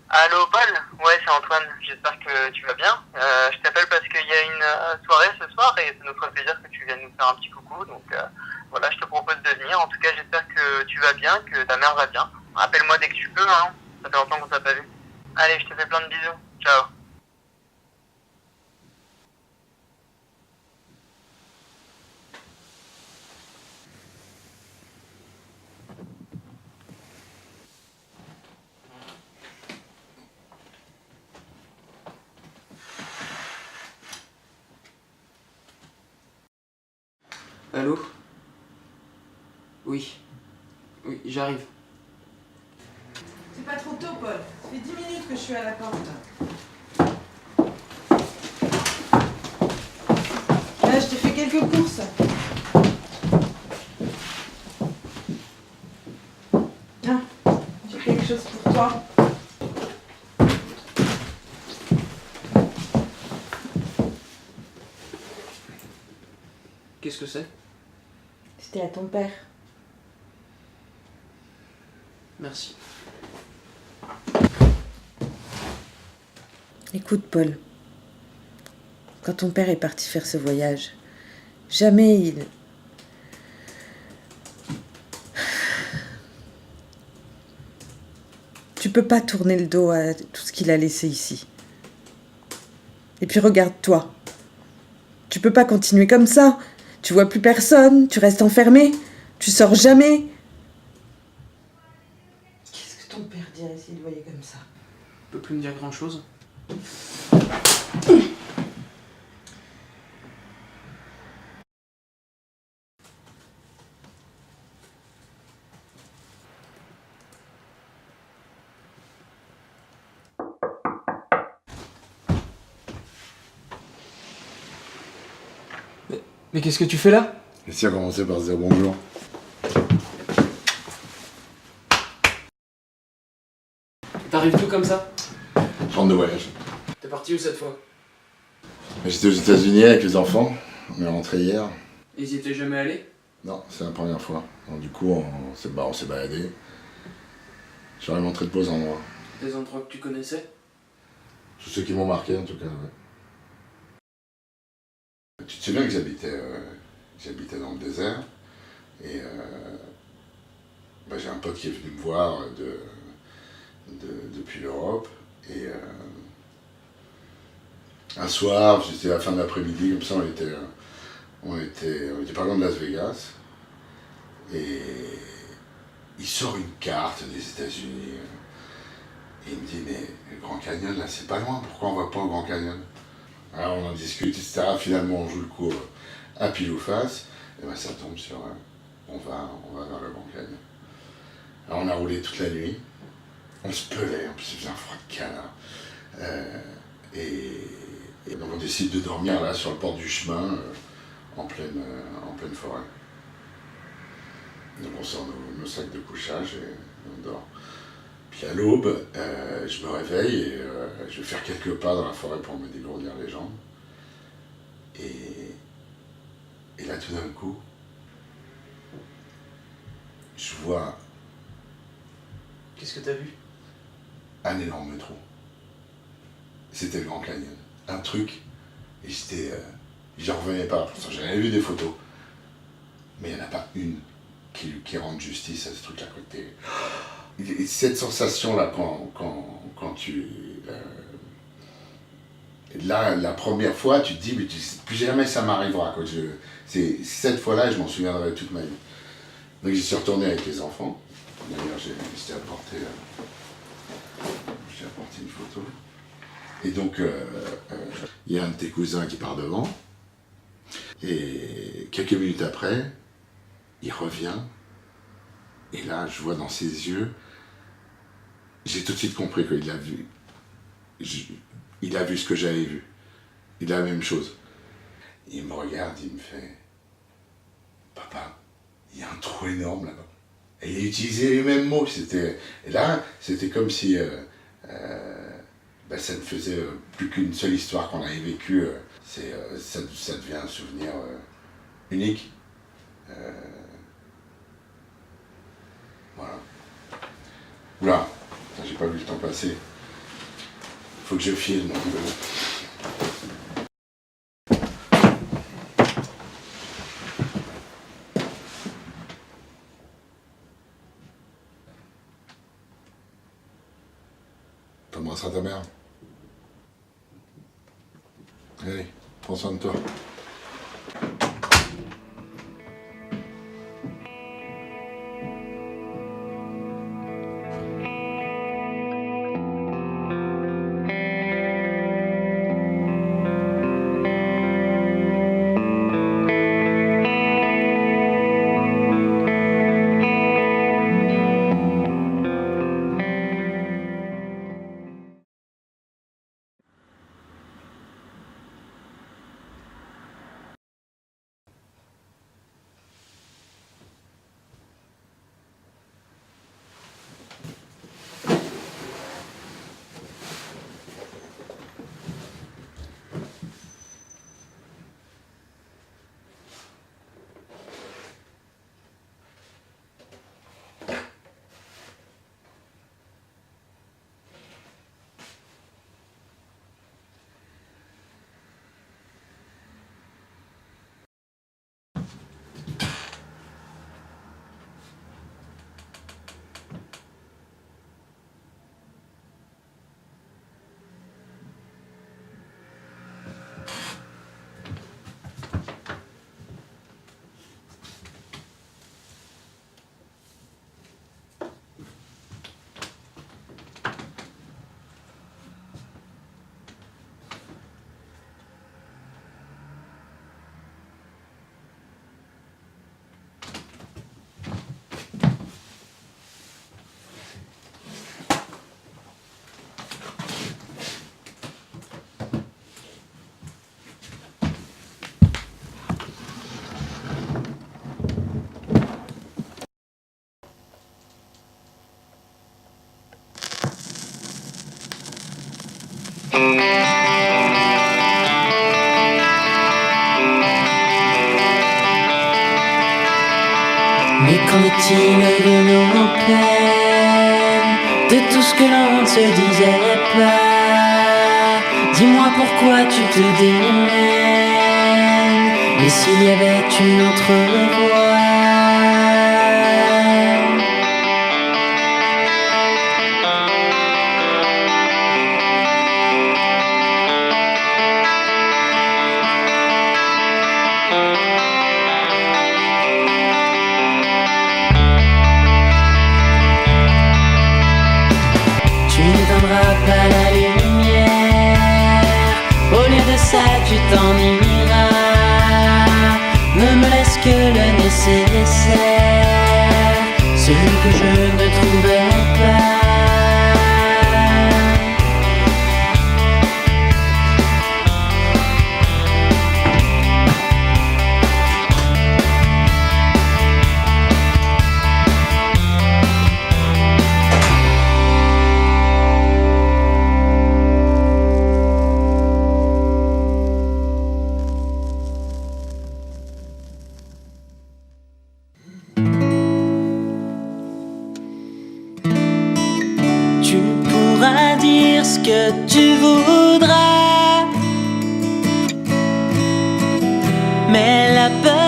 Allô Paul? Ouais, c'est Antoine, j'espère que tu vas bien. Je t'appelle parce qu'il y a une soirée ce soir et ça nous ferait plaisir que tu viennes nous faire un petit coucou. Donc voilà, je te propose de venir. En tout cas, j'espère que tu vas bien, que ta mère va bien. Appelle-moi dès que tu peux, hein. Ça fait longtemps qu'on t'a pas vu. Allez, je te fais plein de bisous. Ciao. Allô? Oui. Oui, j'arrive. C'est pas trop tôt, Paul. Ça fait 10 minutes que je suis à la porte. Là, je t'ai fait quelques courses. Tiens, j'ai quelque chose pour toi. Qu'est-ce que c'est? C'était à ton père. Merci. Écoute, Paul. Quand ton père est parti faire ce voyage, jamais il... Tu peux pas tourner le dos à tout ce qu'il a laissé ici. Et puis regarde-toi. Tu peux pas continuer comme ça. Tu vois plus personne, tu restes enfermé, tu sors jamais. Qu'est-ce que ton père dirait s'il voyait comme ça? Tu peux plus me dire grand-chose? Mais qu'est-ce que tu fais là? Et si on commençait par se dire bonjour? T'arrives tout comme ça? Je rentre de voyage. T'es parti où cette fois? J'étais aux États-Unis avec les enfants. On est rentré hier. Ils y étaient jamais allés? Non, c'est la première fois. Donc, du coup, on s'est baladé. J'aurais montré de beaux endroits. Des endroits que tu connaissais? Tous ceux qui m'ont marqué, en tout cas. Ouais. Tu te souviens que j'habitais dans le désert. Et j'ai un pote qui est venu me voir depuis l'Europe. Et un soir, c'était la fin de l'après-midi, comme ça, on était pas loin de Las Vegas. Et il sort une carte des États-Unis. Et il me dit, mais le Grand Canyon, là, c'est pas loin, pourquoi on va pas au Grand Canyon? Alors on en discute, etc. Finalement, on joue le coup à pile ou face. Et ben ça tombe sur, on va vers le Grand Canyon. Alors on a roulé toute la nuit. On se pelait, en plus il faisait un froid de canard. Et donc on décide de dormir là, sur le bord du chemin, en pleine forêt. Donc on sort nos sacs de couchage et on dort. Puis à l'aube, je me réveille et je vais faire quelques pas dans la forêt pour me dégourdir les jambes. Et là tout d'un coup, je vois Qu'est-ce que t'as vu? un énorme trou. C'était le Grand Canyon. Un truc, et j'en revenais pas. Pourtant j'avais vu des photos. Mais il n'y en a pas une qui rende justice à ce truc à côté. Et cette sensation-là, quand tu... là, la première fois, tu te dis, mais plus jamais ça m'arrivera. C'est cette fois-là, je m'en souviendrai toute ma vie. Donc j'y suis retourné avec les enfants. D'ailleurs, j'ai apporté une photo. Et donc, il y a un de tes cousins qui part devant. Et quelques minutes après, il revient. Et là, je vois dans ses yeux, j'ai tout de suite compris qu'il a vu. Il a vu ce que j'avais vu. Il a la même chose. Il me regarde, il me fait, papa, il y a un trou énorme là-bas. Et il a utilisé les mêmes mots. Et là, c'était comme si ça ne faisait plus qu'une seule histoire qu'on avait vécue. Ça devient un souvenir unique. Voilà. Oula, j'ai pas vu le temps passer. Faut que je filme. T'embrasseras ta mère. Allez, prends soin de toi. Mais qu'en est-il de nos peines, de tout ce que l'on ne se disait pas? Dis-moi pourquoi tu te démènes, et s'il y avait une autre voie? Pas la lumière, au lieu de ça tu t'en iras. Ne me laisse que le nécessaire, celui que je ne trouvais pas. Tu pourras dire ce que tu voudras, mais la peur